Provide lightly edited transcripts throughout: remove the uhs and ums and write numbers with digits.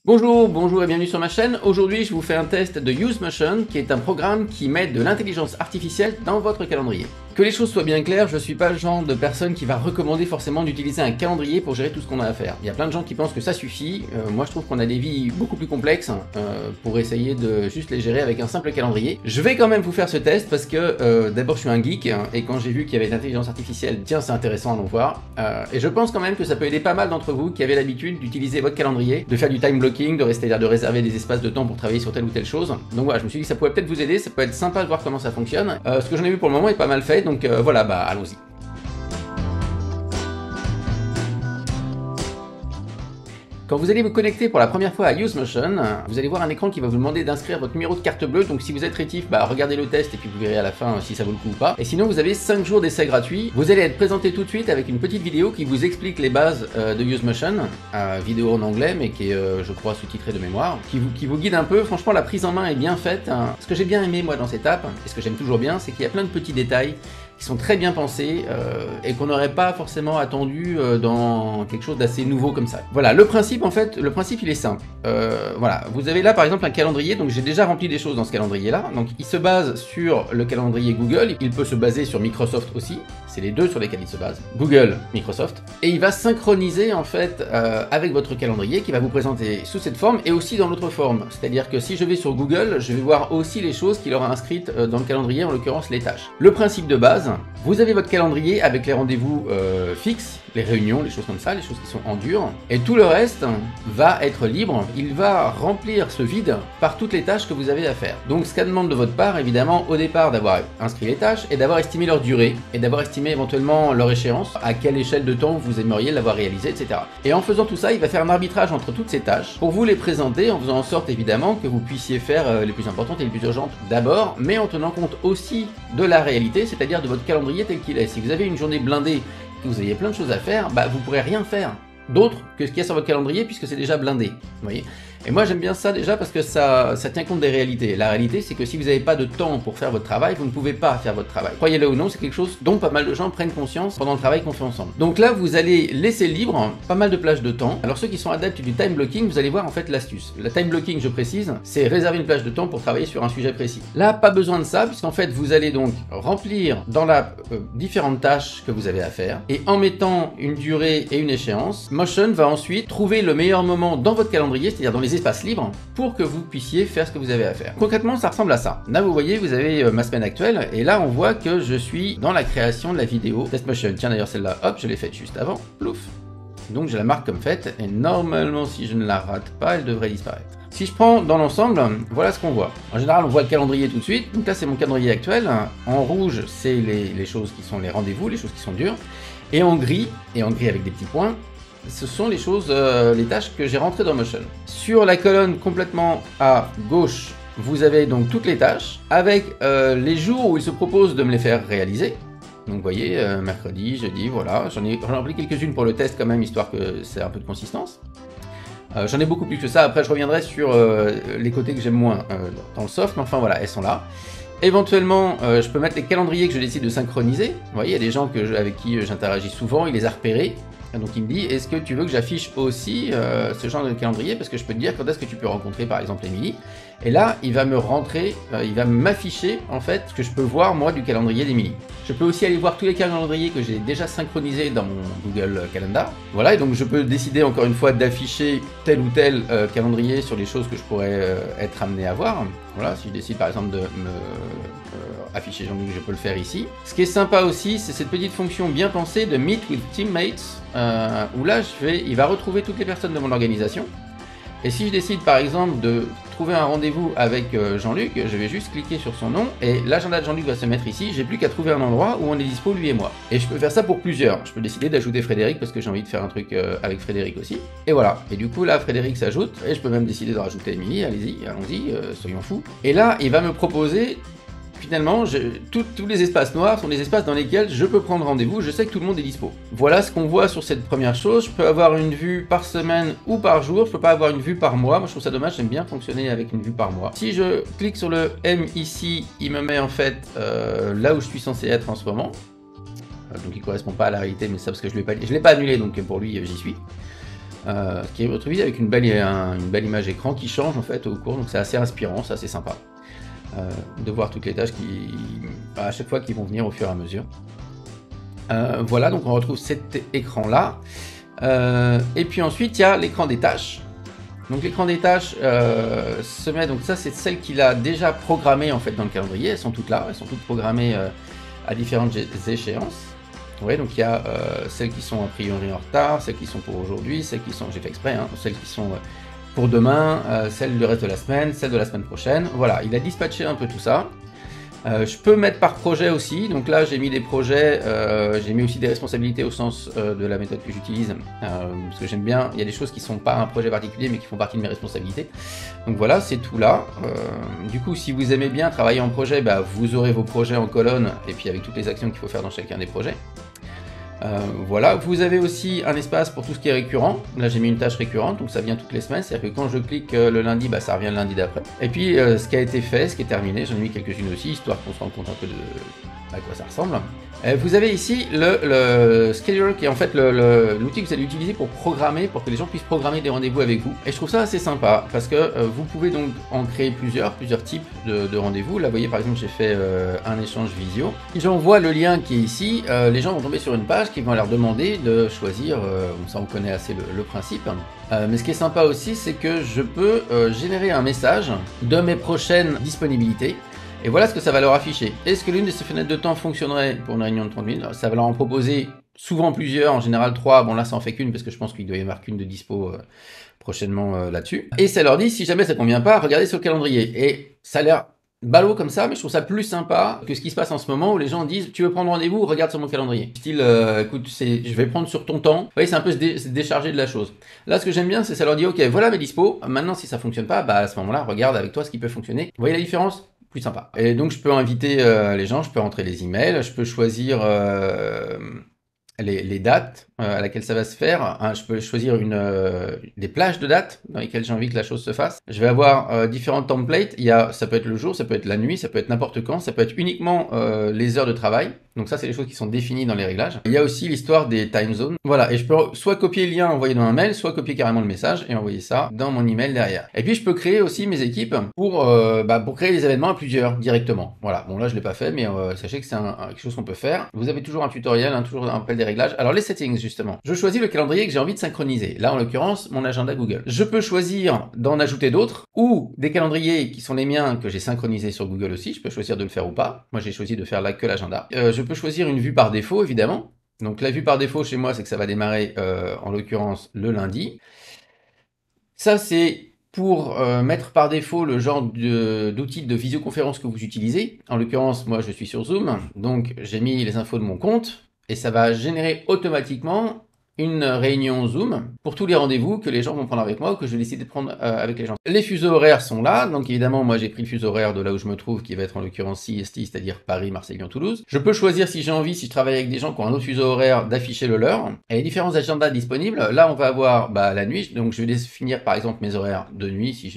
Bonjour et bienvenue sur ma chaîne. Aujourd'hui, je vous fais un test de UseMotion, qui est un programme qui met de l'intelligence artificielle dans votre calendrier. Que les choses soient bien claires, je suis pas le genre de personne qui va recommander forcément d'utiliser un calendrier pour gérer tout ce qu'on a à faire. Il y a plein de gens qui pensent que ça suffit. Moi, je trouve qu'on a des vies beaucoup plus complexes pour essayer de juste les gérer avec un simple calendrier. Je vais quand même vous faire ce test parce que d'abord, je suis un geek et quand j'ai vu qu'il y avait de l'intelligence artificielle, tiens, c'est intéressant à en voir. Et je pense quand même que ça peut aider pas mal d'entre vous qui avez l'habitude d'utiliser votre calendrier, de faire du time blocking, de rester là, de réserver des espaces de temps pour travailler sur telle ou telle chose. Donc voilà, je me suis dit que ça pourrait peut-être vous aider, ça peut être sympa de voir comment ça fonctionne. Ce que j'en ai vu pour le moment est pas mal fait, donc voilà, bah allons-y. Quand vous allez vous connecter pour la première fois à UseMotion, vous allez voir un écran qui va vous demander d'inscrire votre numéro de carte bleue. Donc si vous êtes rétif, bah regardez le test et puis vous verrez à la fin si ça vaut le coup ou pas. Et sinon vous avez 5 jours d'essai gratuit. Vous allez être présenté tout de suite avec une petite vidéo qui vous explique les bases de UseMotion, vidéo en anglais mais qui est je crois sous-titrée de mémoire, qui vous guide un peu. Franchement la prise en main est bien faite. Ce que j'ai bien aimé moi dans cette app, et ce que j'aime toujours bien, c'est qu'il y a plein de petits détails qui sont très bien pensés et qu'on n'aurait pas forcément attendu dans quelque chose d'assez nouveau comme ça. Voilà, le principe en fait, il est simple. Voilà, vous avez là par exemple un calendrier, donc j'ai déjà rempli des choses dans ce calendrier là, donc il se base sur le calendrier Google, il peut se baser sur Microsoft aussi, c'est les deux sur lesquels il se base, Google, Microsoft, et il va synchroniser en fait avec votre calendrier qui va vous présenter sous cette forme et aussi dans l'autre forme, c'est-à-dire que si je vais sur Google, je vais voir aussi les choses qu'il aura inscrites dans le calendrier, en l'occurrence les tâches. Le principe de base, vous avez votre calendrier avec les rendez-vous fixes, les réunions, les choses comme ça, les choses qui sont en dur, et tout le reste va être libre. Il va remplir ce vide par toutes les tâches que vous avez à faire. Donc ce qu'elle demande de votre part, évidemment, au départ d'avoir inscrit les tâches et d'avoir estimé leur durée et d'avoir estimé éventuellement leur échéance, à quelle échelle de temps vous aimeriez l'avoir réalisé, etc. Et en faisant tout ça, il va faire un arbitrage entre toutes ces tâches pour vous les présenter en faisant en sorte évidemment que vous puissiez faire les plus importantes et les plus urgentes d'abord, mais en tenant compte aussi de la réalité, c'est-à-dire de votre calendrier tel qu'il est. Si vous avez une journée blindée, que vous avez plein de choses à faire, bah vous pourrez rien faire d'autre que ce qu'il y a sur votre calendrier puisque c'est déjà blindé, vous voyez. Et moi j'aime bien ça déjà parce que ça tient compte des réalités. La réalité c'est que si vous n'avez pas de temps pour faire votre travail, vous ne pouvez pas faire votre travail. Croyez-le ou non, c'est quelque chose dont pas mal de gens prennent conscience pendant le travail qu'on fait ensemble. Donc là vous allez laisser libre pas mal de plages de temps. Alors ceux qui sont adeptes du time blocking, vous allez voir en fait l'astuce. Le time blocking, je précise, c'est réserver une plage de temps pour travailler sur un sujet précis. Là pas besoin de ça puisqu'en fait vous allez donc remplir dans l'app différentes tâches que vous avez à faire et en mettant une durée et une échéance, Motion va ensuite trouver le meilleur moment dans votre calendrier, c'est-à-dire dans les espaces libres, pour que vous puissiez faire ce que vous avez à faire. Concrètement, ça ressemble à ça. Là, vous voyez, vous avez ma semaine actuelle, et là, on voit que je suis dans la création de la vidéo Test Motion. Tiens, d'ailleurs, celle-là, hop, je l'ai faite juste avant, plouf. Donc, je la marque comme faite, et normalement, si je ne la rate pas, elle devrait disparaître. Si je prends dans l'ensemble, voilà ce qu'on voit. En général, on voit le calendrier tout de suite. Donc là, c'est mon calendrier actuel. En rouge, c'est les choses qui sont les rendez-vous, les choses qui sont dures. Et en gris avec des petles points, ce sont les choses, les tâches que j'ai rentrées dans Motion. Sur la colonne complètement à gauche, vous avez donc toutes les tâches, avec les jours où il se propose de me les faire réaliser. Donc vous voyez, mercredi, jeudi, voilà. J'en ai rempli quelques-unes pour le test quand même, histoire que c'est un peu de consistance. J'en ai beaucoup plus que ça, après je reviendrai sur les côtés que j'aime moins dans le soft, mais enfin voilà, elles sont là. Éventuellement, je peux mettre les calendriers que je décide de synchroniser. Vous voyez, il y a des gens avec qui j'interagis souvent, il les a repérés. Donc il me dit, est-ce que tu veux que j'affiche aussi ce genre de calendrier, parce que je peux te dire quand est-ce que tu peux rencontrer par exemple Émilie. Et là, il va me rentrer, il va m'afficher en fait ce que je peux voir moi du calendrier d'Émilie. Je peux aussi aller voir tous les calendriers que j'ai déjà synchronisés dans mon Google Calendar. Voilà, et donc je peux décider encore une fois d'afficher tel ou tel calendrier sur les choses que je pourrais être amené à voir. Voilà, si je décide par exemple de me afficher Jean-Luc, je peux le faire ici. Ce qui est sympa aussi, c'est cette petite fonction bien pensée de Meet with Teammates, où là il va retrouver toutes les personnes de mon organisation. Et si je décide par exemple de trouver un rendez-vous avec Jean-Luc, je vais juste cliquer sur son nom et l'agenda de Jean-Luc va se mettre ici. J'ai plus qu'à trouver un endroit où on est dispo lui et moi. Et je peux faire ça pour plusieurs. Je peux décider d'ajouter Frédéric parce que j'ai envie de faire un truc avec Frédéric aussi. Et voilà. Et du coup là Frédéric s'ajoute et je peux même décider de rajouter Émilie. Allez-y, allons-y, soyons fous. Et là il va me proposer. Finalement, tous les espaces noirs sont des espaces dans lesquels je peux prendre rendez-vous, je sais que tout le monde est dispo. Voilà ce qu'on voit sur cette première chose. Je peux avoir une vue par semaine ou par jour, je peux pas avoir une vue par mois. Moi je trouve ça dommage, j'aime bien fonctionner avec une vue par mois. Si je clique sur le M ici, il me met en fait là où je suis censé être en ce moment. Donc il correspond pas à la réalité, mais ça parce que je l'ai pas annulé, donc pour lui j'y suis. qui est retrouvé avec une belle image écran qui change en fait au cours, donc c'est assez inspirant, c'est assez sympa de voir toutes les tâches qui, à chaque fois, qui vont venir au fur et à mesure. Voilà, donc on retrouve cet écran là, et puis ensuite il y a l'écran des tâches. Donc l'écran des tâches se met, donc ça c'est celles qu'il a déjà programmées en fait dans le calendrier, elles sont toutes là, elles sont toutes programmées à différentes échéances. Ouais, donc il y a celles qui sont a priori en retard, celles qui sont pour aujourd'hui, celles qui sont, j'ai fait exprès, hein, celles qui sont pour demain, celles du reste de la semaine, celles de la semaine prochaine. Voilà, il a dispatché un peu tout ça. Je peux mettre par projet aussi, donc là j'ai mis des projets, j'ai mis aussi des responsabilités au sens de la méthode que j'utilise, parce que j'aime bien, il y a des choses qui sont pas un projet particulier mais qui font partie de mes responsabilités. Donc voilà, c'est tout là. Du coup, si vous aimez bien travailler en projet, bah, vous aurez vos projets en colonne, et puis avec toutes les actions qu'il faut faire dans chacun des projets. Voilà, vous avez aussi un espace pour tout ce qui est récurrent. Là j'ai mis une tâche récurrente, donc ça vient toutes les semaines, c'est-à-dire que quand je clique le lundi, bah, ça revient le lundi d'après. Et puis ce qui a été fait, ce qui est terminé, j'en ai mis quelques-unes aussi, histoire qu'on se rende compte un peu de à quoi ça ressemble. Vous avez ici le scheduler qui est en fait l'outil que vous allez utiliser pour programmer, pour que les gens puissent programmer des rendez-vous avec vous. Et je trouve ça assez sympa parce que vous pouvez donc en créer plusieurs types de rendez-vous. Là vous voyez par exemple j'ai fait un échange visio. J'envoie le lien qui est ici, les gens vont tomber sur une page qui va leur demander de choisir, ça on connaît assez le principe. Mais ce qui est sympa aussi c'est que je peux générer un message de mes prochaines disponibilités. Et voilà ce que ça va leur afficher. Est-ce que l'une de ces fenêtres de temps fonctionnerait pour une réunion de 30 minutes? Ça va leur en proposer souvent plusieurs, en général 3. Bon là ça en fait qu'une parce que je pense qu'il doit y avoir qu'une de dispo prochainement là-dessus. Et ça leur dit si jamais ça convient pas, regardez sur le calendrier. Et ça a l'air ballot comme ça, mais je trouve ça plus sympa que ce qui se passe en ce moment où les gens disent tu veux prendre rendez-vous, regarde sur mon calendrier. Style écoute, je vais prendre sur ton temps. Vous voyez, c'est un peu se décharger de la chose. Là ce que j'aime bien c'est ça leur dit ok voilà mes dispos, maintenant si ça fonctionne pas, bah à ce moment-là regarde avec toi ce qui peut fonctionner. Vous voyez la différence? Plus sympa. Et donc je peux inviter les gens, je peux rentrer les emails, je peux choisir les dates à laquelle ça va se faire. Je peux choisir des plages de dates dans lesquelles j'ai envie que la chose se fasse. Je vais avoir différents templates. Ça peut être le jour, ça peut être la nuit, ça peut être n'importe quand, ça peut être uniquement les heures de travail. Donc ça, c'est des choses qui sont définies dans les réglages. Il y a aussi l'histoire des time zones. Voilà, et je peux soit copier le lien, envoyer dans un mail, soit copier carrément le message et envoyer ça dans mon email derrière. Et puis je peux créer aussi mes équipes pour créer des événements à plusieurs directement. Voilà, bon là je l'ai pas fait, mais sachez que c'est quelque chose qu'on peut faire. Vous avez toujours un tutoriel, toujours un rappel des réglages. Alors les settings justement. Je choisis le calendrier que j'ai envie de synchroniser. Là en l'occurrence, mon agenda Google. Je peux choisir d'en ajouter d'autres ou des calendriers qui sont les miens que j'ai synchronisés sur Google aussi. Je peux choisir de le faire ou pas. Moi j'ai choisi de faire là que l'agenda. Je peux choisir une vue par défaut évidemment. Donc la vue par défaut chez moi c'est que ça va démarrer en l'occurrence le lundi. Ça c'est pour mettre par défaut le genre d'outil de visioconférence que vous utilisez. En l'occurrence moi je suis sur Zoom, donc j'ai mis les infos de mon compte et ça va générer automatiquement une réunion Zoom pour tous les rendez-vous que les gens vont prendre avec moi ou que je vais décider de prendre avec les gens. Les fuseaux horaires sont là, donc évidemment moi j'ai pris le fuseau horaire de là où je me trouve qui va être en l'occurrence CST, c'est-à-dire Paris, Marseille, Lyon, Toulouse. Je peux choisir si j'ai envie, si je travaille avec des gens qui ont un autre fuseau horaire, d'afficher le leur. Et les différents agendas disponibles, là on va avoir la nuit, donc je vais définir par exemple mes horaires de nuit si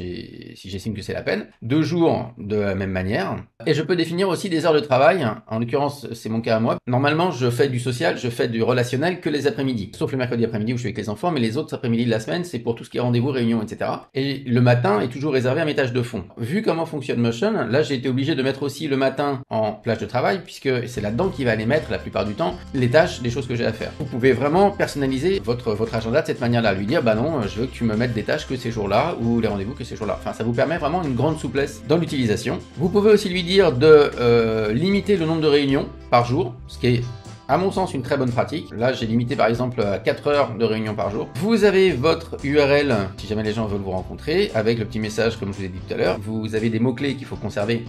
j'estime que c'est la peine, de jour de la même manière. Et je peux définir aussi des heures de travail, en l'occurrence c'est mon cas à moi. Normalement je fais du social, je fais du relationnel que les après-midi, sauf le mercredi après-midi où je suis avec les enfants, mais les autres après-midi de la semaine, c'est pour tout ce qui est rendez-vous, réunion, etc. Et le matin est toujours réservé à mes tâches de fond. Vu comment fonctionne Motion, là j'ai été obligé de mettre aussi le matin en plage de travail, puisque c'est là-dedans qu'il va aller mettre la plupart du temps les tâches, des choses que j'ai à faire. Vous pouvez vraiment personnaliser votre agenda de cette manière-là, lui dire bah non, je veux que tu me mettes des tâches que ces jours-là, ou les rendez-vous que ces jours-là. Enfin, ça vous permet vraiment une grande souplesse dans l'utilisation. Vous pouvez aussi lui dire de limiter le nombre de réunions par jour, ce qui est à mon sens une très bonne pratique. Là j'ai limité par exemple à 4 heures de réunion par jour. Vous avez votre URL si jamais les gens veulent vous rencontrer avec le petit message comme je vous ai dit tout à l'heure. Vous avez des mots-clés qu'il faut conserver.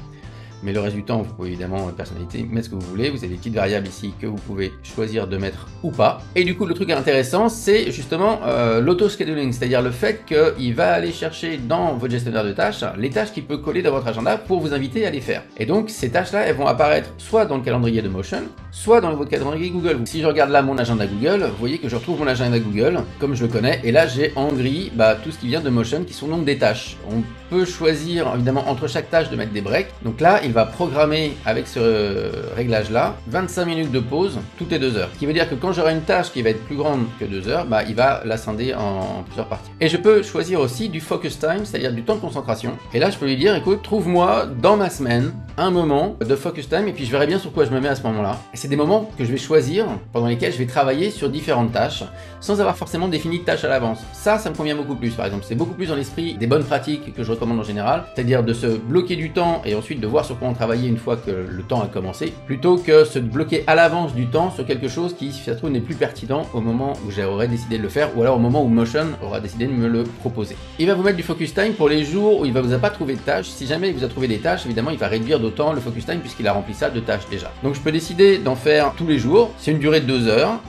Mais le reste du temps, vous pouvez évidemment personnalité, mettre ce que vous voulez. Vous avez des petites variables ici que vous pouvez choisir de mettre ou pas. Et du coup, le truc intéressant, c'est justement l'auto-scheduling, c'est-à-dire le fait qu'il va aller chercher dans votre gestionnaire de tâches les tâches qu'il peut coller dans votre agenda pour vous inviter à les faire. Et donc, ces tâches-là, elles vont apparaître soit dans le calendrier de Motion, soit dans votre calendrier Google. Si je regarde là mon agenda Google, vous voyez que je retrouve mon agenda Google, comme je le connais. Et là, j'ai en gris tout ce qui vient de Motion, qui sont donc des tâches. On peut choisir, évidemment, entre chaque tâche de mettre des breaks. Donc là, il il va programmer avec ce réglage-là 25 minutes de pause toutes les 2 heures. Ce qui veut dire que quand j'aurai une tâche qui va être plus grande que 2 heures, bah, il va la scinder en plusieurs parties. Et je peux choisir aussi du focus time, c'est-à-dire du temps de concentration. Et là, je peux lui dire, écoute, trouve-moi dans ma semaine un moment de focus time et puis je verrai bien sur quoi je me mets à ce moment-là. Et c'est des moments que je vais choisir pendant lesquels je vais travailler sur différentes tâches sans avoir forcément défini de tâches à l'avance. Ça me convient beaucoup plus, par exemple. C'est beaucoup plus dans l'esprit des bonnes pratiques que je recommande en général, c'est-à-dire de se bloquer du temps et ensuite de voir sur quoi on travaillait une fois que le temps a commencé, plutôt que se bloquer à l'avance du temps sur quelque chose qui, si ça se trouve, n'est plus pertinent au moment où j'aurais décidé de le faire ou alors au moment où Motion aura décidé de me le proposer. Il va vous mettre du focus time pour les jours où il vous a pas trouvé de tâches. Si jamais il vous a trouvé des tâches, évidemment, il va réduire d'autant le focus time puisqu'il a rempli ça de tâches déjà. Donc je peux décider d'en faire tous les jours. C'est une durée de 2 heures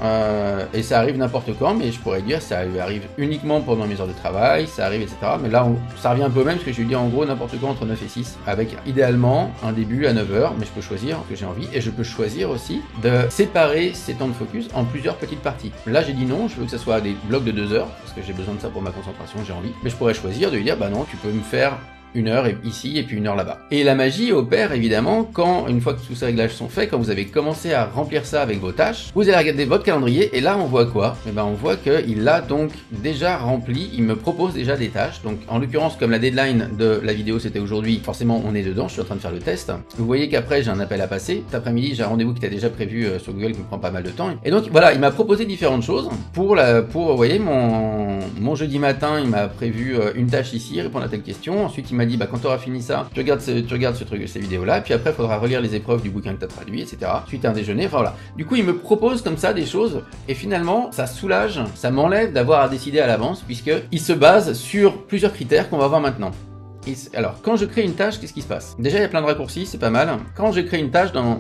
et ça arrive n'importe quand, mais je pourrais dire ça arrive uniquement pendant mes heures de travail, ça arrive, etc. Mais là, ça revient un peu au même parce que je vais dire en gros n'importe quoi entre 9 et 6 avec idéalement un début à 9 heures, mais je peux choisir que j'ai envie et je peux choisir aussi de séparer ces temps de focus en plusieurs petites parties. Là, j'ai dit non, je veux que ce soit des blocs de 2 heures parce que j'ai besoin de ça pour ma concentration, j'ai envie. Mais je pourrais choisir de lui dire bah non, tu peux me faire 1 heure ici et puis 1 heure là-bas. Et la magie opère évidemment quand, une fois que tous ces réglages sont faits, quand vous avez commencé à remplir ça avec vos tâches, vous allez regarder votre calendrier et là on voit quoi? Et ben on voit qu'il l'a donc déjà rempli, il me propose déjà des tâches. Donc en l'occurrence, comme la deadline de la vidéo c'était aujourd'hui, forcément on est dedans, je suis en train de faire le test. Vous voyez qu'après j'ai un appel à passer. Cet après-midi j'ai un rendez-vous qui était déjà prévu sur Google qui me prend pas mal de temps. Et donc voilà, il m'a proposé différentes choses pour vous voyez, mon jeudi matin, il m'a prévu une tâche ici, répondre à telle question. Ensuite il m'a dit bah quand tu auras fini ça, tu regardes ces vidéos là, puis après il faudra relire les épreuves du bouquin que tu as traduit, etc. Suite à un déjeuner, enfin voilà. Du coup il me propose comme ça des choses, et finalement ça soulage, ça m'enlève d'avoir à décider à l'avance, puisque il se base sur plusieurs critères qu'on va voir maintenant. Alors, quand je crée une tâche, qu'est-ce qui se passe? Déjà, il y a plein de raccourcis, c'est pas mal. Quand je crée une tâche dans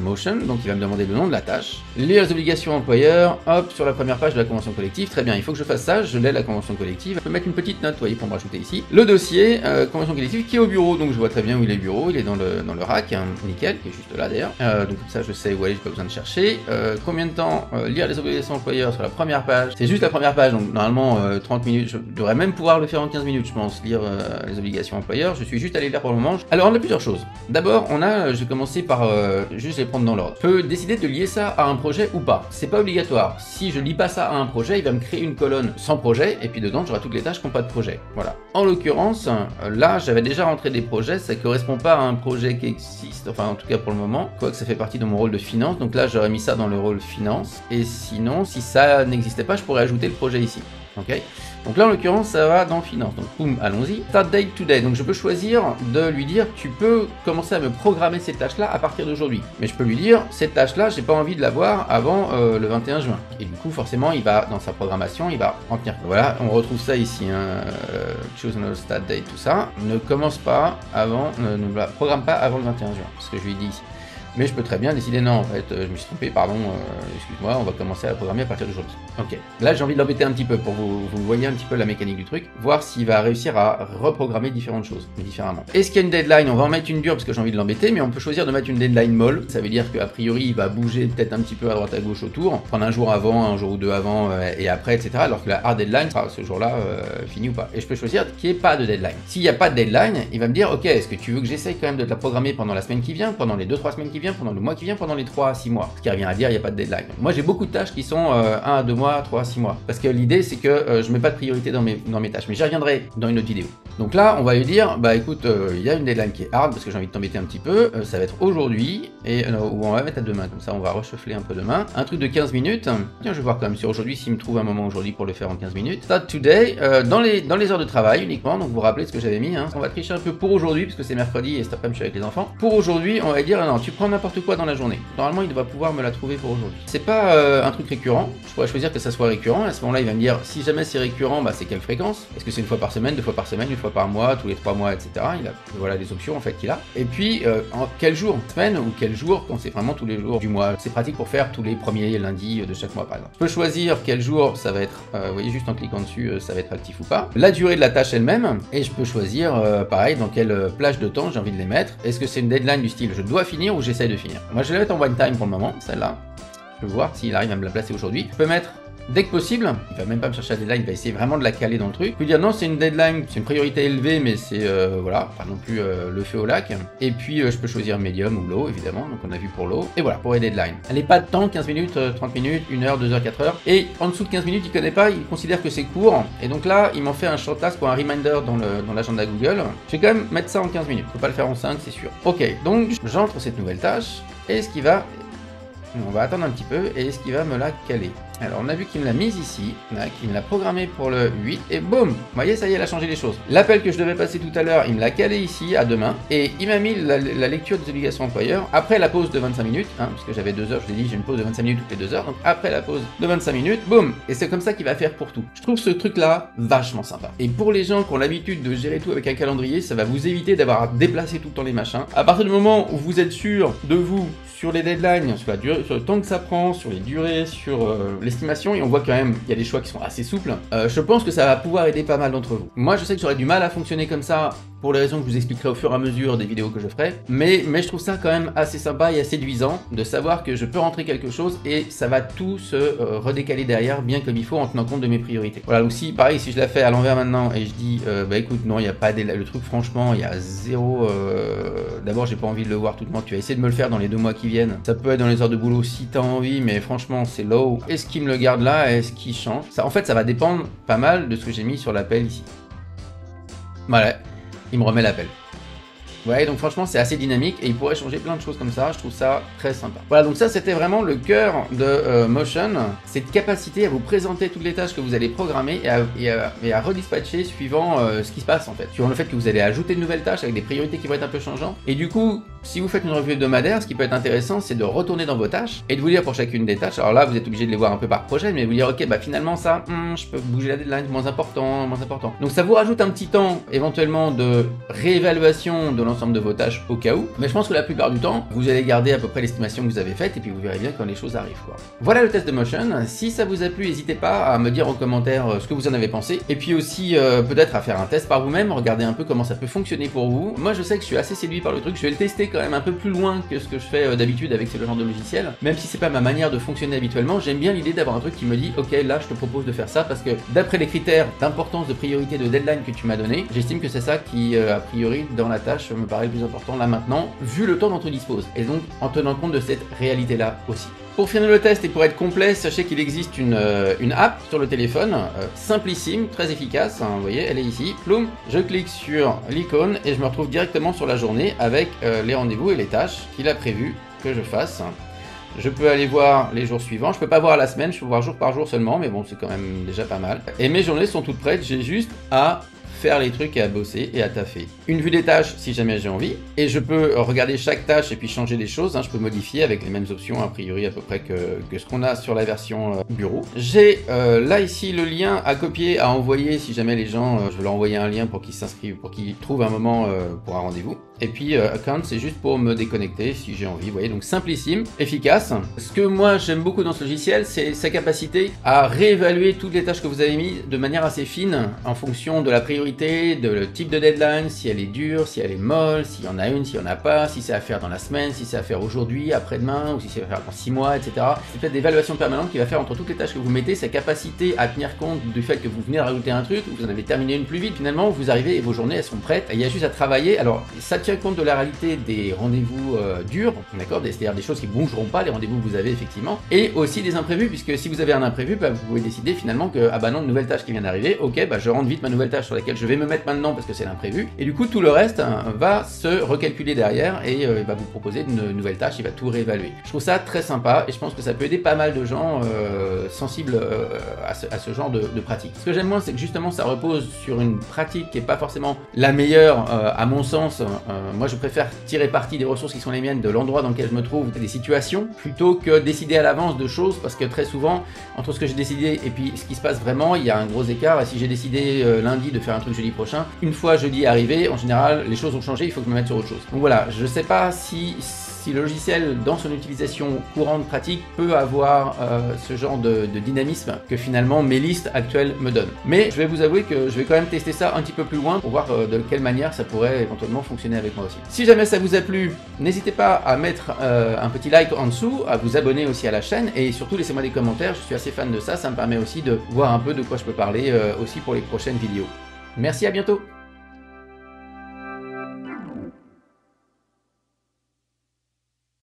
Motion, donc il va me demander le nom de la tâche, lire les obligations employeurs, hop, sur la première page de la convention collective, très bien, il faut que je fasse ça, je l'ai la convention collective, je peux mettre une petite note, vous voyez, pour me rajouter ici. Le dossier, convention collective, qui est au bureau, donc je vois très bien où il est le bureau, il est dans le rack, hein, nickel, qui est juste là d'ailleurs, donc comme ça je sais où aller, j'ai pas besoin de chercher. Combien de temps lire les obligations employeurs sur la première page? C'est juste la première page, donc normalement 30 minutes, je devrais même pouvoir le faire en 15 minutes, je pense, lire les obligations employeurs, je suis juste allé lire pour le moment. Alors on a plusieurs choses. D'abord, je vais commencer par juste les prendre dans l'ordre. Je peux décider de lier ça à un projet ou pas. C'est pas obligatoire. Si je lie pas ça à un projet, il va me créer une colonne sans projet, et puis dedans j'aurai toutes les tâches qui n'ont pas de projet. Voilà. En l'occurrence, là j'avais déjà rentré des projets, ça correspond pas à un projet qui existe, enfin en tout cas pour le moment, quoique ça fait partie de mon rôle de finance, donc là j'aurais mis ça dans le rôle finance, et sinon, si ça n'existait pas, je pourrais ajouter le projet ici. Ok. Donc là en l'occurrence ça va dans finance, donc boum, allons-y. Start date today, donc je peux choisir de lui dire tu peux commencer à me programmer cette tâche là à partir d'aujourd'hui. Mais je peux lui dire cette tâche là j'ai pas envie de la voir avant le 21 juin. Et du coup forcément il va dans sa programmation, il va en tenir. Voilà, on retrouve ça ici, hein, choose no start date, tout ça. Ne commence pas avant, ne la programme pas avant le 21 juin, c'est ce que je lui dis ici. Mais je peux très bien décider, non, en fait, je me suis trompé, pardon, excuse-moi, on va commencer à la programmer à partir d'aujourd'hui. Ok, là j'ai envie de l'embêter un petit peu pour vous voyez un petit peu la mécanique du truc, voir s'il va réussir à reprogrammer différentes choses, différemment. Est-ce qu'il y a une deadline? On va en mettre une dure parce que j'ai envie de l'embêter, mais on peut choisir de mettre une deadline molle. Ça veut dire qu'a priori il va bouger peut-être un petit peu à droite à gauche autour, prendre un jour avant, un jour ou deux avant et après, etc. Alors que la hard deadline sera ce jour-là fini ou pas. Et je peux choisir qu'il n'y ait pas de deadline. S'il n'y a pas de deadline, il va me dire, ok, est-ce que tu veux que j'essaye quand même de te la programmer pendant la semaine qui vient, pendant les 2-3 semaines qui viennent, pendant le mois qui vient, pendant les 3 à 6 mois. Ce qui revient à dire, il n'y a pas de deadline. Moi, j'ai beaucoup de tâches qui sont 1 à 2 mois, 3 à 6 mois. Parce que l'idée, c'est que je mets pas de priorité dans mes tâches. Mais j'y reviendrai dans une autre vidéo. Donc là, on va lui dire, bah écoute, il y a une deadline qui est hard, parce que j'ai envie de t'embêter un petit peu. Ça va être aujourd'hui, ou on va mettre à demain. Comme ça, on va reshuffler un peu demain. Un truc de 15 minutes. Tiens, je vais voir quand même sur aujourd'hui, s'il me trouve un moment aujourd'hui pour le faire en 15 minutes. Start today, dans les heures de travail uniquement. Donc vous vous rappelez ce que j'avais mis. Hein. On va tricher un peu pour aujourd'hui, parce que c'est mercredi et cet après-midi, je suis avec les enfants. Pour aujourd'hui, on va dire, non, tu prends n'importe quoi dans la journée. Normalement, il va pouvoir me la trouver pour aujourd'hui. C'est pas un truc récurrent. Je pourrais choisir que ça soit récurrent. À ce moment-là, il va me dire si jamais c'est récurrent, bah c'est quelle fréquence? Est-ce que c'est 1 fois par semaine, 2 fois par semaine, 1 fois par mois, tous les 3 mois, etc. Voilà les options en fait qu'il a. Et puis en quel jour, semaine ou quel jour, quand c'est vraiment tous les jours du mois. C'est pratique pour faire tous les premiers lundis de chaque mois par exemple. Je peux choisir quel jour ça va être. Vous voyez juste en cliquant dessus, ça va être actif ou pas. La durée de la tâche elle-même. Et je peux choisir pareil dans quelle plage de temps j'ai envie de les mettre. Est-ce que c'est une deadline du style je dois finir ou j'essaye de finir? Moi je vais la mettre en one time pour le moment, celle-là. Je peux voir s'il arrive à me la placer aujourd'hui. Je peux mettre dès que possible. Il va même pas me chercher la deadline, il va essayer vraiment de la caler dans le truc. Je peux dire non, c'est une deadline, c'est une priorité élevée, mais c'est voilà, pas non plus le feu au lac. Et puis je peux choisir médium ou low évidemment, donc on a vu pour low. Et voilà, pour les deadlines. Elle n'est pas de temps, 15 minutes, 30 minutes, 1 heure, 2 heures, 4 heures. Et en dessous de 15 minutes, il connaît pas, il considère que c'est court. Et donc là, il m'en fait un short task pour un reminder dans l'agenda Google. Je vais quand même mettre ça en 15 minutes, faut pas le faire en 5, c'est sûr. Ok, donc j'entre cette nouvelle tâche. Et ce qui va... On va attendre un petit peu, et est-ce qu'il va me la caler? Alors on a vu qu'il me l'a mise ici, qu'il me l'a programmée pour le 8, et boum! Vous voyez, ça y est, elle a changé les choses. L'appel que je devais passer tout à l'heure, il me l'a calé ici, à demain, et il m'a mis la lecture des obligations employeurs, après la pause de 25 minutes, parce que j'avais 2 heures, je l'ai dit, j'ai une pause de 25 minutes toutes les 2 heures, donc après la pause de 25 minutes, boum! Et c'est comme ça qu'il va faire pour tout. Je trouve ce truc-là vachement sympa. Et pour les gens qui ont l'habitude de gérer tout avec un calendrier, ça va vous éviter d'avoir à déplacer tout le temps les machins. À partir du moment où vous êtes sûr de vous, sur les deadlines, sur la durée, sur le temps que ça prend, sur les durées, sur l'estimation, et on voit quand même il y a des choix qui sont assez souples, je pense que ça va pouvoir aider pas mal d'entre vous. Moi je sais que j'aurais du mal à fonctionner comme ça, pour les raisons que je vous expliquerai au fur et à mesure des vidéos que je ferai, mais je trouve ça quand même assez sympa et assez séduisant de savoir que je peux rentrer quelque chose et ça va tout se redécaler derrière bien comme il faut en tenant compte de mes priorités. Voilà, donc si pareil, si je la fais à l'envers maintenant et je dis bah écoute non, il n'y a pas le truc, franchement il y a zéro, d'abord j'ai pas envie de le voir tout le monde, tu vas essayer de me le faire dans les 2 mois qui viennent, ça peut être dans les heures de boulot si t'as envie, mais franchement c'est low. Est-ce qu'il me le garde là? Est-ce qu'il change ça? En fait ça va dépendre pas mal de ce que j'ai mis sur l'appel ici. Voilà, il me remet l'appel. Ouais, donc franchement c'est assez dynamique et il pourrait changer plein de choses comme ça, je trouve ça très sympa. Voilà, donc ça c'était vraiment le cœur de Motion, cette capacité à vous présenter toutes les tâches que vous allez programmer et à redispatcher suivant ce qui se passe en fait. Suivant le fait que vous allez ajouter de nouvelles tâches avec des priorités qui vont être un peu changeantes. Et du coup, si vous faites une revue hebdomadaire, ce qui peut être intéressant c'est de retourner dans vos tâches et de vous dire pour chacune des tâches, alors là vous êtes obligé de les voir un peu par projet, mais vous dire ok bah finalement ça, je peux bouger la deadline, moins important. Donc ça vous rajoute un petit temps éventuellement de réévaluation de l'ensemble de vos tâches au cas où, mais je pense que la plupart du temps vous allez garder à peu près l'estimation que vous avez faite et puis vous verrez bien quand les choses arrivent quoi. Voilà le test de Motion. Si ça vous a plu, n'hésitez pas à me dire en commentaire ce que vous en avez pensé et puis aussi peut-être à faire un test par vous-même, regarder un peu comment ça peut fonctionner pour vous. Moi je sais que je suis assez séduit par le truc, je vais le tester quand même un peu plus loin que ce que je fais d'habitude avec ce genre de logiciel, même si c'est pas ma manière de fonctionner habituellement. J'aime bien l'idée d'avoir un truc qui me dit ok là je te propose de faire ça parce que d'après les critères d'importance, de priorité, de deadline que tu m'as donné, j'estime que c'est ça qui a priori dans la tâche me paraît le plus important là maintenant, vu le temps dont on dispose, et donc en tenant compte de cette réalité-là aussi. Pour finir le test et pour être complet, sachez qu'il existe une app sur le téléphone, simplissime, très efficace, hein, vous voyez, elle est ici, ploum, je clique sur l'icône et je me retrouve directement sur la journée avec les rendez-vous et les tâches qu'il a prévu que je fasse. Je peux aller voir les jours suivants, je peux pas voir la semaine, je peux voir jour par jour seulement, mais bon c'est quand même déjà pas mal. Et mes journées sont toutes prêtes, j'ai juste à faire les trucs et à bosser et à taffer. Une vue des tâches si jamais j'ai envie, et je peux regarder chaque tâche et puis changer des choses, hein, je peux modifier avec les mêmes options a priori à peu près que ce qu'on a sur la version bureau. J'ai là ici le lien à copier, à envoyer si jamais les gens, je veux leur envoyer un lien pour qu'ils s'inscrivent, pour qu'ils trouvent un moment pour un rendez-vous. Et puis account c'est juste pour me déconnecter si j'ai envie, vous voyez, donc simplissime, efficace. Ce que moi j'aime beaucoup dans ce logiciel, c'est sa capacité à réévaluer toutes les tâches que vous avez mises de manière assez fine en fonction de la priorité, de le type de deadline, si elle est dure, si elle est molle, s'il y en a une, s'il y en a pas, si c'est à faire dans la semaine, si c'est à faire aujourd'hui, après-demain, ou si c'est à faire dans 6 mois, etc. C'est peut-être d'évaluation permanente qui va faire entre toutes les tâches que vous mettez, sa capacité à tenir compte du fait que vous venez de rajouter un truc, ou vous en avez terminé une plus vite, finalement vous arrivez et vos journées elles sont prêtes, et il y a juste à travailler. Alors ça tient compte de la réalité des rendez-vous durs, d'accord, c'est-à-dire des choses qui ne bougeront pas, les rendez-vous que vous avez effectivement, et aussi des imprévus, puisque si vous avez un imprévu, bah, vous pouvez décider finalement que, ah bah non, une nouvelle tâche qui vient d'arriver, ok, bah je rentre vite ma nouvelle tâche sur laquelle je vais me mettre maintenant parce que c'est l'imprévu, et du coup tout le reste va se recalculer derrière et il va vous proposer une nouvelle tâche, il va tout réévaluer. Je trouve ça très sympa et je pense que ça peut aider pas mal de gens sensibles à ce genre de pratique. Ce que j'aime moins, c'est que justement ça repose sur une pratique qui n'est pas forcément la meilleure à mon sens. Moi je préfère tirer parti des ressources qui sont les miennes, de l'endroit dans lequel je me trouve, des situations, plutôt que décider à l'avance de choses, parce que très souvent entre ce que j'ai décidé et puis ce qui se passe vraiment, il y a un gros écart. Et si j'ai décidé lundi de faire un truc jeudi prochain, une fois jeudi arrivé, en général les choses ont changé, il faut que je me mette sur autre chose. Donc voilà, je sais pas si si le logiciel, dans son utilisation courante, pratique, peut avoir ce genre de dynamisme que finalement mes listes actuelles me donnent. Mais je vais vous avouer que je vais quand même tester ça un petit peu plus loin pour voir de quelle manière ça pourrait éventuellement fonctionner avec moi aussi. Si jamais ça vous a plu, n'hésitez pas à mettre un petit like en dessous, à vous abonner aussi à la chaîne et surtout laissez-moi des commentaires, je suis assez fan de ça, ça me permet aussi de voir un peu de quoi je peux parler aussi pour les prochaines vidéos. Merci, à bientôt!